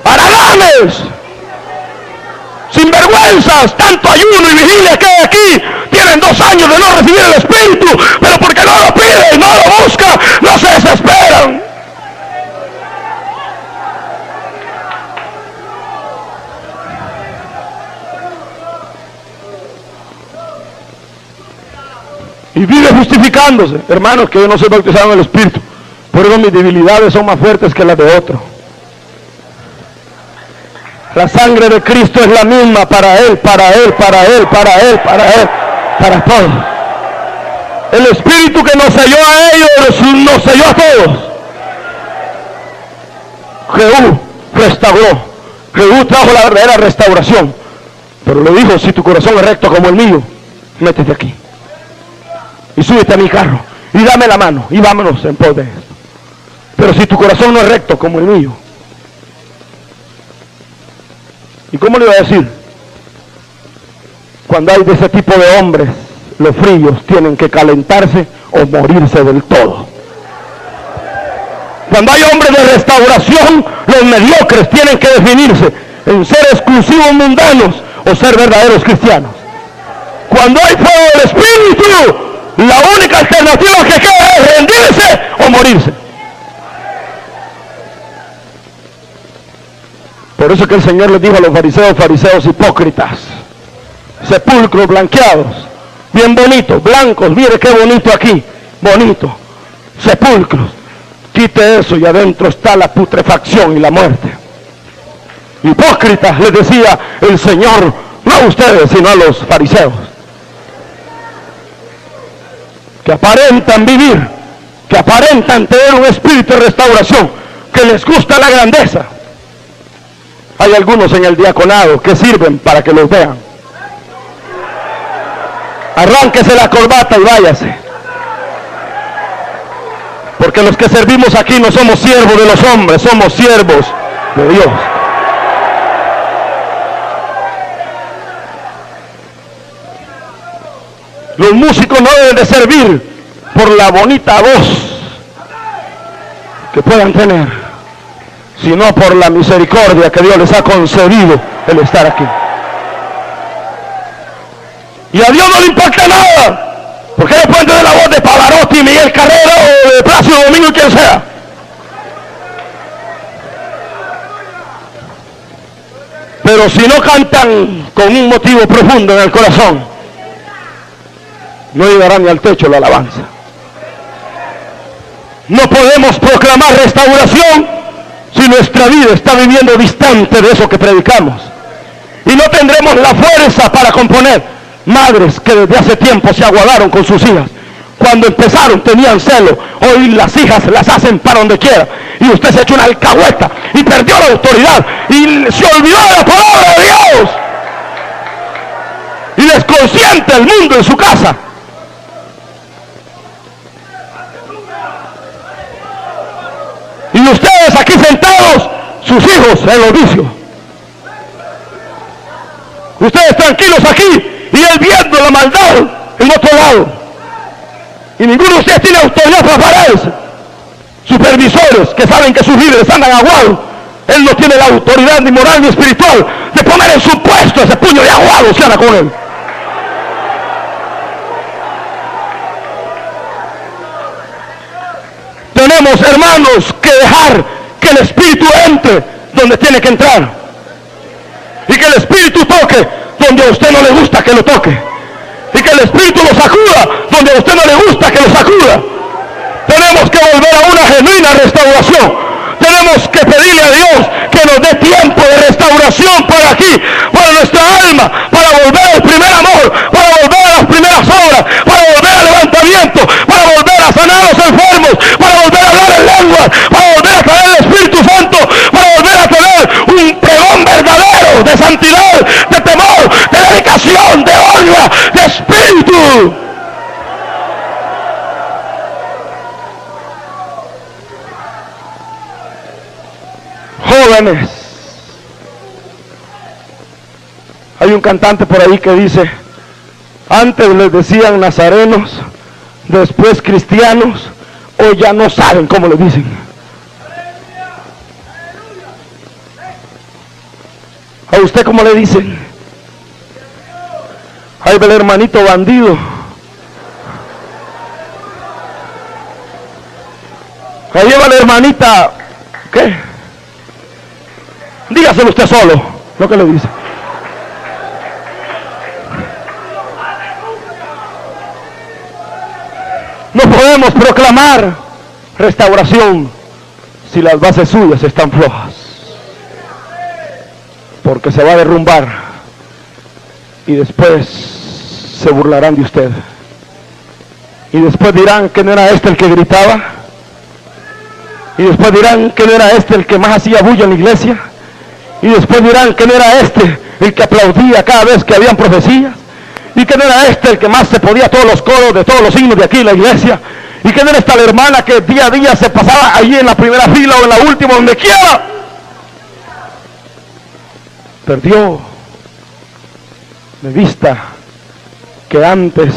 Haraganes, sinvergüenzas, tanto ayuno y vigilia que hay aquí. Tienen 2 años de no recibir el Espíritu, pero porque no lo piden, no lo buscan, no se desesperan. Y vive justificándose. Hermanos, que yo no soy bautizado en el Espíritu, por eso mis debilidades son más fuertes que las de otro. La sangre de Cristo es la misma para Él, para Él, para Él, para Él, para Él, para todos. El Espíritu que nos selló a ellos, nos selló a todos. Jehú restauró. Jehú trajo la verdadera restauración. Pero le dijo: si tu corazón es recto como el mío, métete aquí. Y súbete a mi carro, y dame la mano, y vámonos en pos de esto. Pero si tu corazón no es recto como el mío, ¿y cómo le iba a decir? Cuando hay de ese tipo de hombres, los fríos tienen que calentarse o morirse del todo. Cuando hay hombres de restauración, los mediocres tienen que definirse en ser exclusivos mundanos o ser verdaderos cristianos. Cuando hay fuego del Espíritu, la única alternativa que queda es rendirse o morirse. Por eso que el Señor les dijo a los fariseos hipócritas, sepulcros blanqueados, bien bonitos, blancos, mire qué bonito aquí, bonito, sepulcros, quite eso y adentro está la putrefacción y la muerte. Hipócritas, les decía el Señor, no a ustedes, sino a los fariseos, que aparentan vivir, que aparentan tener un espíritu de restauración, que les gusta la grandeza. Hay algunos en el diaconado que sirven para que los vean. Arránquese la corbata y váyase. Porque los que servimos aquí no somos siervos de los hombres, somos siervos de Dios. Los músicos no deben de servir por la bonita voz que puedan tener, sino por la misericordia que Dios les ha concedido el estar aquí. Y a Dios no le importa nada, porque ellos pueden tener la voz de Pavarotti, Miguel Carrera o de Plácido Domingo y quien sea. Pero si no cantan con un motivo profundo en el corazón, no llegarán ni al techo la alabanza. No podemos proclamar restauración si nuestra vida está viviendo distante de eso que predicamos. Y no tendremos la fuerza para componer. Madres que desde hace tiempo se aguardaron con sus hijas. Cuando empezaron tenían celo. Hoy las hijas las hacen para donde quiera. Y usted se ha hecho una alcahueta y perdió la autoridad. Y se olvidó de la palabra de Dios. Y desconsiente el mundo en su casa. Y ustedes aquí sentados, sus hijos en los vicios. Ustedes tranquilos aquí y él viendo la maldad en otro lado. Y ninguno de ustedes tiene autoridad para pararse. Supervisores que saben que sus líderes andan aguados. Él no tiene la autoridad ni moral ni espiritual de poner en su puesto ese puño de aguados que anda con él. Tenemos, hermanos, que dejar que el Espíritu entre donde tiene que entrar. Y que el Espíritu toque donde a usted no le gusta que lo toque. Y que el Espíritu lo sacuda donde a usted no le gusta que lo sacuda. Tenemos que volver a una genuina restauración. Tenemos que pedirle a Dios que nos dé tiempo de restauración para aquí, para nuestra alma, para volver al primer amor, para volver a las primeras obras, para volver al levantamiento, para volver a sanar a los enfermos, para volver a hablar en lenguas, para volver a traer el Espíritu Santo, para volver a tener un pregón verdadero de santidad, de temor, de dedicación, de honra, de espíritu. Jóvenes, hay un cantante por ahí que dice, antes les decían nazarenos, después cristianos, hoy ya no saben cómo les dicen. ¿A usted cómo le dicen? Ahí va el hermanito bandido. Ahí va la hermanita, ¿qué? Dígaselo usted solo, lo que le dice. No podemos proclamar restauración si las bases suyas están flojas. Porque se va a derrumbar y después se burlarán de usted. Y después dirán que no era este el que gritaba. Y después dirán que no era este el que más hacía bulla en la iglesia. Y después dirán que no era este el que aplaudía cada vez que habían profecías. Y que no era este el que más se podía todos los coros de todos los signos de aquí en la iglesia. Y que no era esta la hermana que día a día se pasaba allí en la primera fila o en la última, donde quiera. Perdió de vista que antes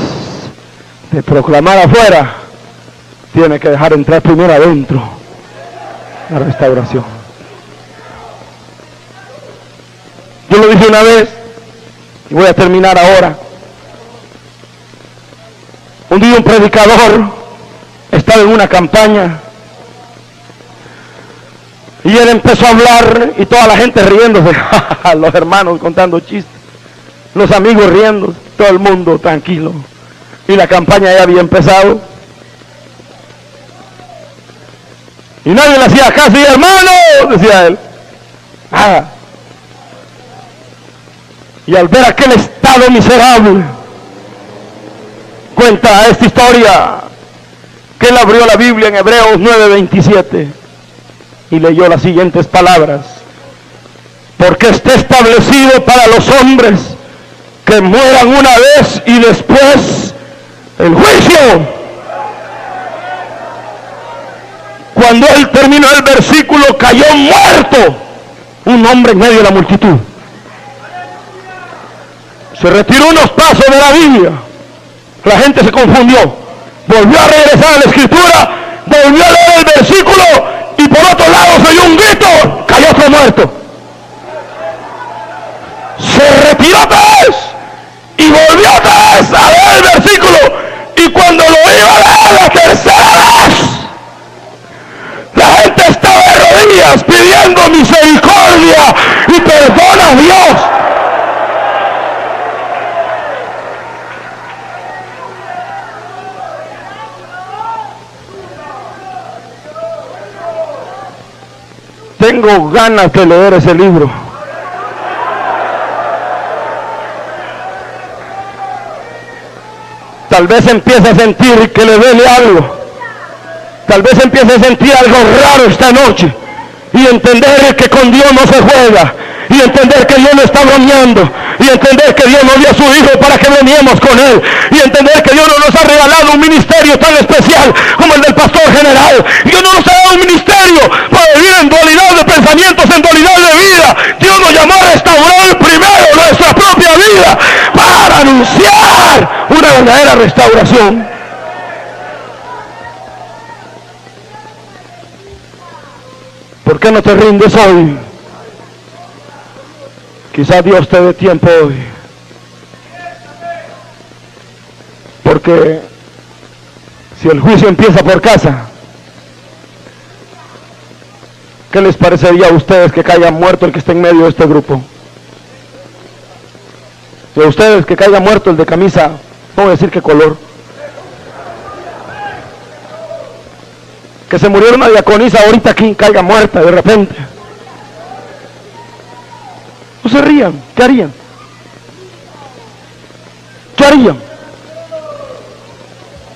de proclamar afuera, tiene que dejar entrar primero adentro la restauración. Yo lo dije una vez y voy a terminar ahora. Un día un predicador estaba en una campaña y él empezó a hablar y toda la gente riéndose, los hermanos contando chistes, los amigos riendo, todo el mundo tranquilo. Y la campaña ya había empezado. Y nadie le hacía caso, y hermano, decía él, nada. Y al ver aquel estado miserable, cuenta esta historia, que él abrió la Biblia en Hebreos 9:27 y leyó las siguientes palabras: porque está establecido para los hombres que mueran una vez y después el juicio. Cuando él terminó el versículo, cayó muerto un hombre en medio de la multitud. Se retiró unos pasos de la Biblia, la gente se confundió, volvió a regresar a la escritura, volvió a leer el versículo y por otro lado se oyó un grito, cayó otro muerto. Se retiró otra vez y volvió otra vez a leer el versículo, y cuando lo iba a leer la tercera vez, la gente estaba de rodillas pidiendo misericordia y perdón a Dios. Tengo ganas de leer ese libro. Tal vez empiece a sentir que le duele algo. Tal vez empiece a sentir algo raro esta noche. Y entender que con Dios no se juega. Y entender que Dios no está bromeando. Y entender que Dios nos dio a su Hijo para que bromeemos con Él. Y entender que Dios no nos ha regalado un ministerio tan especial como el del pastor general. Dios no nos ha dado un ministerio para vivir en dualidad de pensamientos, en dualidad de vida. Dios nos llamó a restaurar primero nuestra propia vida para anunciar una verdadera restauración. ¿Por qué no te rindes hoy? Quizás Dios te dé tiempo hoy. Porque si el juicio empieza por casa, ¿qué les parecería a ustedes que caiga muerto el que esté en medio de este grupo? Y a ustedes que caiga muerto el de camisa, no voy a decir qué color. Que se muriera una diaconisa ahorita aquí, caiga muerta de repente. No se rían, ¿qué harían? ¿Qué harían?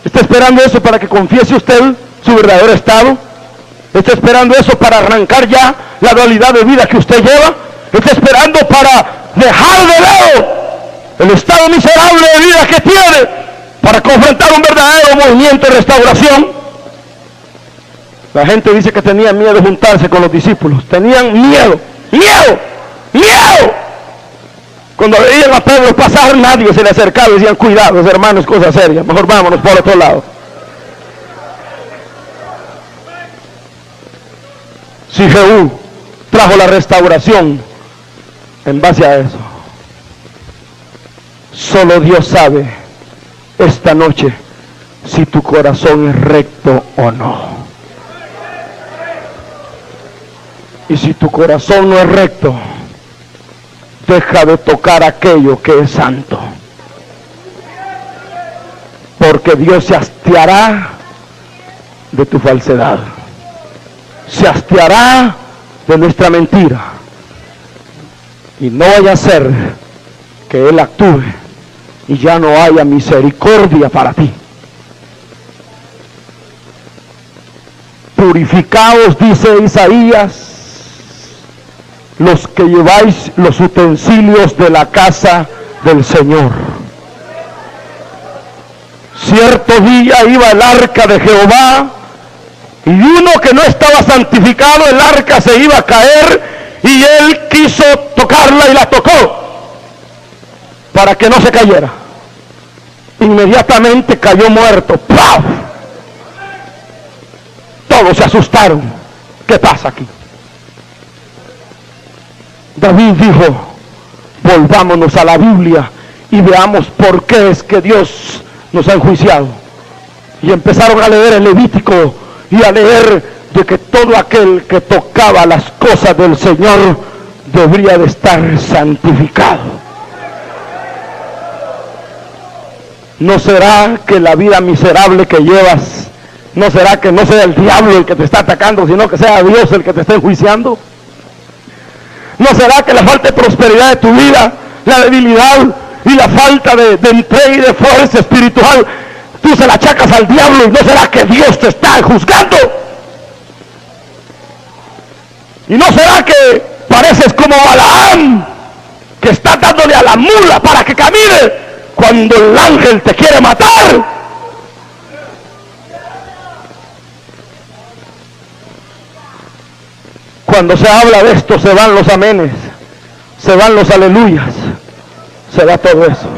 ¿Está esperando eso para que confiese usted su verdadero estado? ¿Está esperando eso para arrancar ya la dualidad de vida que usted lleva? ¿Está esperando para dejar de lado el estado miserable de vida que tiene para confrontar un verdadero movimiento de restauración? La gente dice que tenía miedo de juntarse con los discípulos. Tenían miedo. Cuando veían a Pedro pasar, nadie se le acercaba y decían: cuidado, hermanos, cosa seria, mejor vámonos por otro lado. Si Jehú trajo la restauración en base a eso, solo Dios sabe esta noche si tu corazón es recto o no. Y si tu corazón no es recto, deja de tocar aquello que es santo. Porque Dios se hastiará de tu falsedad. Se hastiará de nuestra mentira. Y no vaya a ser que Él actúe y ya no haya misericordia para ti. Purificaos, dice Isaías, los que lleváis los utensilios de la casa del Señor. Cierto día iba el arca de Jehová, y uno que no estaba santificado, el arca se iba a caer, y él quiso tocarla y la tocó, para que no se cayera. Inmediatamente cayó muerto. ¡Paf! Todos se asustaron. ¿Qué pasa aquí? David dijo: volvámonos a la Biblia y veamos por qué es que Dios nos ha enjuiciado. Y empezaron a leer el Levítico y a leer de que todo aquel que tocaba las cosas del Señor debería de estar santificado. ¿No será que la vida miserable que llevas, no será que no sea el diablo el que te está atacando, sino que sea Dios el que te está enjuiciando? ¿No será que la falta de prosperidad de tu vida, la debilidad y la falta de entrega y de fuerza espiritual tú se la achacas al diablo, y no será que Dios te está juzgando. Y no será que pareces como Balaam, que está dándole a la mula para que camine cuando el ángel te quiere matar. Cuando se habla de esto, se van los amenes, se van los aleluyas, se va todo eso.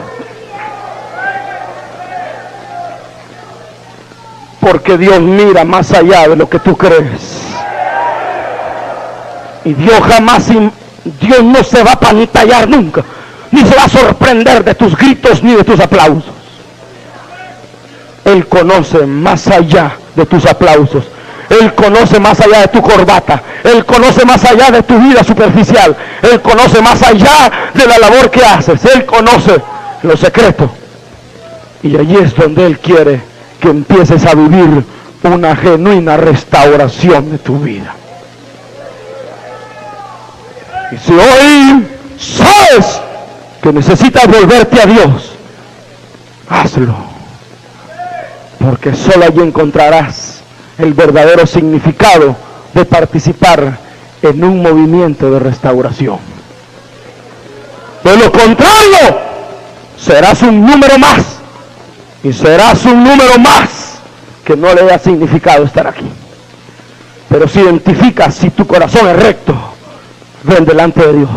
Porque Dios mira más allá de lo que tú crees. Y Dios no se va a pantallar nunca, ni se va a sorprender de tus gritos ni de tus aplausos. Él conoce más allá de tus aplausos. Él conoce más allá de tu corbata. Él conoce más allá de tu vida superficial. Él conoce más allá de la labor que haces. Él conoce lo secreto. Y allí es donde Él quiere que empieces a vivir una genuina restauración de tu vida. Y si hoy sabes que necesitas volverte a Dios, hazlo. Porque solo allí encontrarás el verdadero significado de participar en un movimiento de restauración. De lo contrario, serás un número más, y serás un número más que no le da significado estar aquí. Pero si identificas, si tu corazón es recto, ven delante de Dios.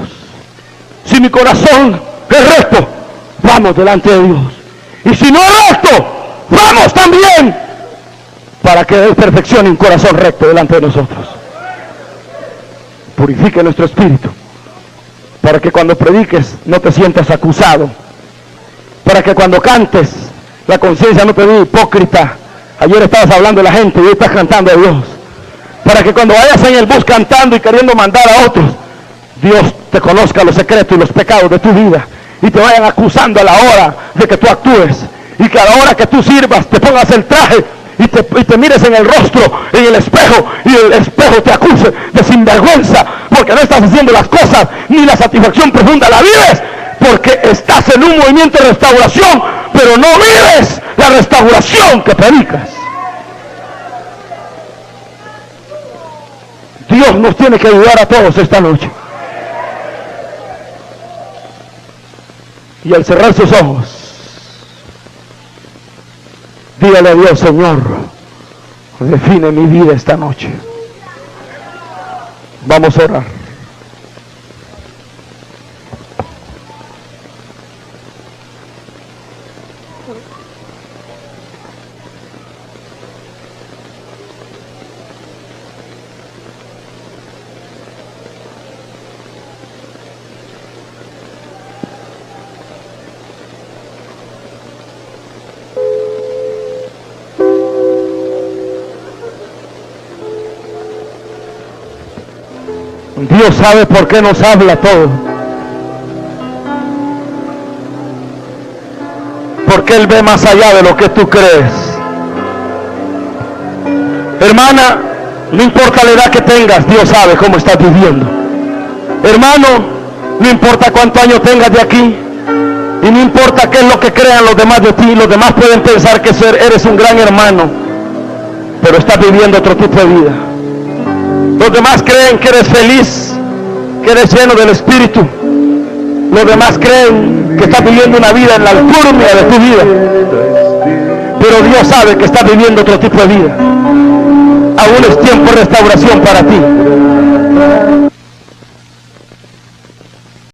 Si mi corazón es recto, vamos delante de Dios. Y si no es recto, vamos también, para que Él perfeccione un corazón recto delante de nosotros. Purifique nuestro espíritu, para que cuando prediques no te sientas acusado, para que cuando cantes la conciencia no te diga hipócrita, ayer estabas hablando de la gente y hoy estás cantando a Dios, para que cuando vayas en el bus cantando y queriendo mandar a otros, Dios te conozca los secretos y los pecados de tu vida y te vayan acusando a la hora de que tú actúes, y que a la hora que tú sirvas te pongas el traje y te mires en el rostro, en el espejo, y el espejo te acuse de sinvergüenza, porque no estás haciendo las cosas, ni la satisfacción profunda la vives, porque estás en un movimiento de restauración, pero no vives la restauración que predicas. Dios nos tiene que ayudar a todos esta noche. Y al cerrar sus ojos, dígale a Dios: Señor, define mi vida esta noche. Vamos a orar. Dios sabe por qué nos habla todo. Porque Él ve más allá de lo que tú crees. Hermana, no importa la edad que tengas, Dios sabe cómo estás viviendo. Hermano, no importa cuántos años tengas de aquí, y no importa qué es lo que crean los demás de ti. Los demás pueden pensar que eres un gran hermano, pero estás viviendo otro tipo de vida. Los demás creen que eres feliz, que eres lleno del Espíritu. Los demás creen que estás viviendo una vida en la alcurnia de tu vida, pero Dios sabe que estás viviendo otro tipo de vida. Aún es tiempo de restauración para ti.